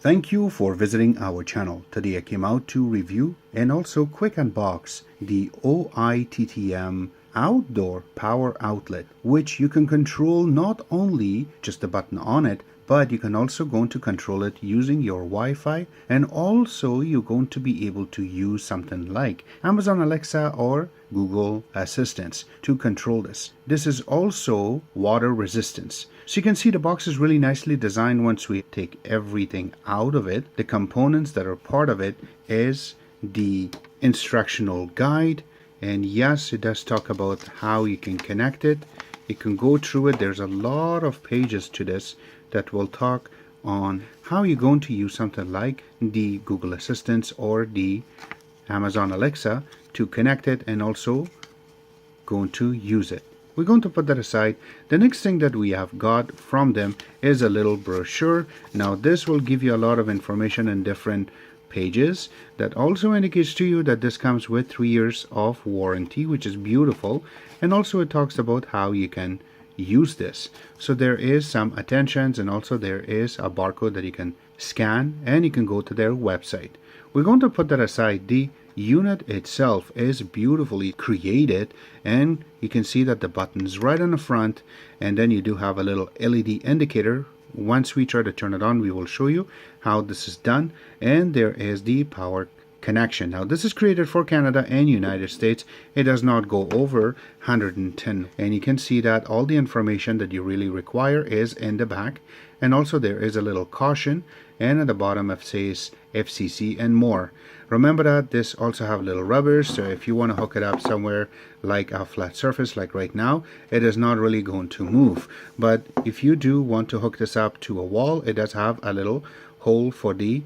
Thank you for visiting our channel. Today I came out to review and also quick unbox the Oittm outdoor power outlet, which you can control not only just the button on it, but you can also going to control it using your Wi-Fi, and also you're going to be able to use something like Amazon Alexa or Google Assistants to control this. This is also water resistance. So you can see the box is really nicely designed. Once we take everything out of it, the components that are part of it is the instructional guide. And yes, it does talk about how you can connect it. You can go through it. There's a lot of pages to this that will talk on how you're going to use something like the Google Assistants or the Amazon Alexa to connect it and also going to use it. We're going to put that aside. The next thing that we have got from them is a little brochure. Now this will give you a lot of information in different pages that also indicates to you that this comes with 3 years of warranty, which is beautiful. And also it talks about how you can use this. So there is some attentions, and also there is a barcode that you can scan and you can go to their website. We're going to put that aside. The unit itself is beautifully created, and you can see that the button's right on the front, and then you do have a little LED indicator. Once we try to turn it on, we will show you how this is done. And there is the power connection. Now this is created for Canada and United States. It does not go over 110, and you can see that all the information that you really require is in the back. And also there is a little caution, and at the bottom it says FCC and more. Remember that this also have little rubbers, so if you want to hook it up somewhere like a flat surface like right now, it is not really going to move. But if you do want to hook this up to a wall, it does have a little hole for the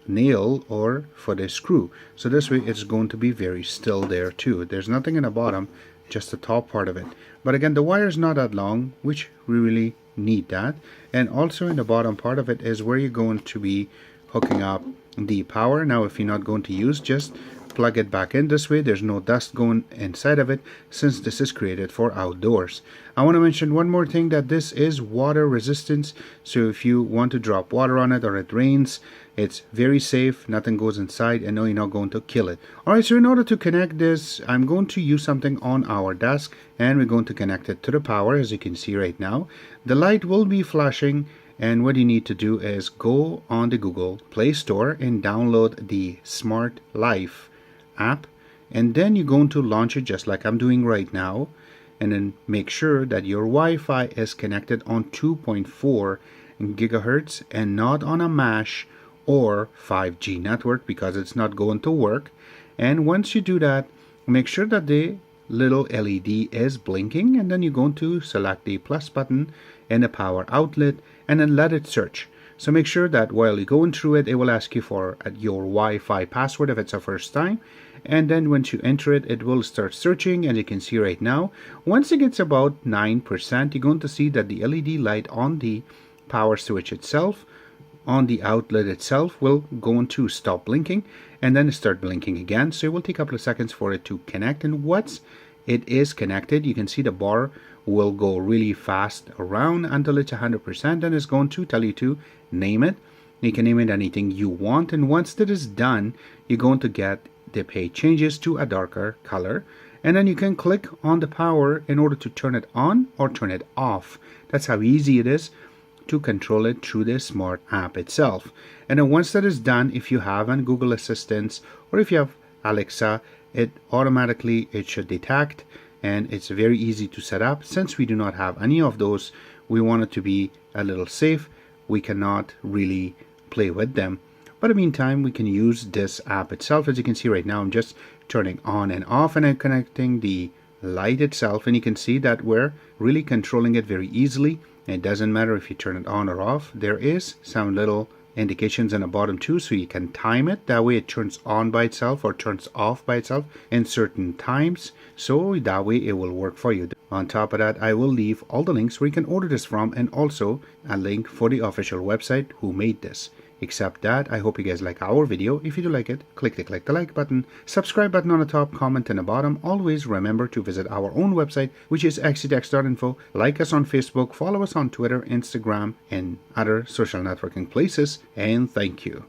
nail or for the screw, so this way it's going to be very still there too. There's nothing in the bottom, just the top part of it. But again, the wire is not that long, which we really need that. And also in the bottom part of it is where you're going to be hooking up the power. Now if you're not going to use, just plug it back in this way. There's no dust going inside of it, since this is created for outdoors. I want to mention one more thing, that this is water resistance, so if you want to drop water on it or it rains, it's very safe. Nothing goes inside, and no, you're not going to kill it. Alright, so in order to connect this, I'm going to use something on our desk, and we're going to connect it to the power. As you can see right now, the light will be flashing. And what you need to do is go on the Google Play Store and download the Smart Life app, and then you're going to launch it just like I'm doing right now, and then make sure that your Wi-Fi is connected on 2.4 gigahertz and not on a mesh or 5G network, because it's not going to work. And once you do that, make sure that the little LED is blinking, and then you're going to select the plus button in the power outlet and then let it search. So make sure that while you're going through it, it will ask you for your Wi-Fi password if it's a first time. And then once you enter it, it will start searching. And you can see right now, once it gets about 9%, you're going to see that the LED light on the power switch itself, on the outlet itself, will go into stop blinking and then start blinking again. So it will take a couple of seconds for it to connect. And once it is connected, you can see the bar will go really fast around until it's 100%, and it's going to tell you to name it. You can name it anything you want, and once that is done, you're going to get the page changes to a darker color, and then you can click on the power in order to turn it on or turn it off. That's how easy it is to control it through the smart app itself. And then once that is done, if you have an Google Assistant or if you have Alexa, it should detect, and it's very easy to set up. Since we do not have any of those, we want it to be a little safe. We cannot really play with them, but in the meantime we can use this app itself. As you can see right now, I'm just turning on and off, and I'm connecting the light itself, and you can see that we're really controlling it very easily. It doesn't matter if you turn it on or off. There is some little indications in the bottom too, so you can time it. That way it turns on by itself or turns off by itself in certain times, so that way it will work for you. On top of that, I will leave all the links where you can order this from, and also a link for the official website who made this. Except that, I hope you guys like our video. If you do like it, click the like button, subscribe button on the top, comment in the bottom. Always remember to visit our own website, which is xctex.info. Like us on Facebook, follow us on Twitter, Instagram, and other social networking places. And thank you.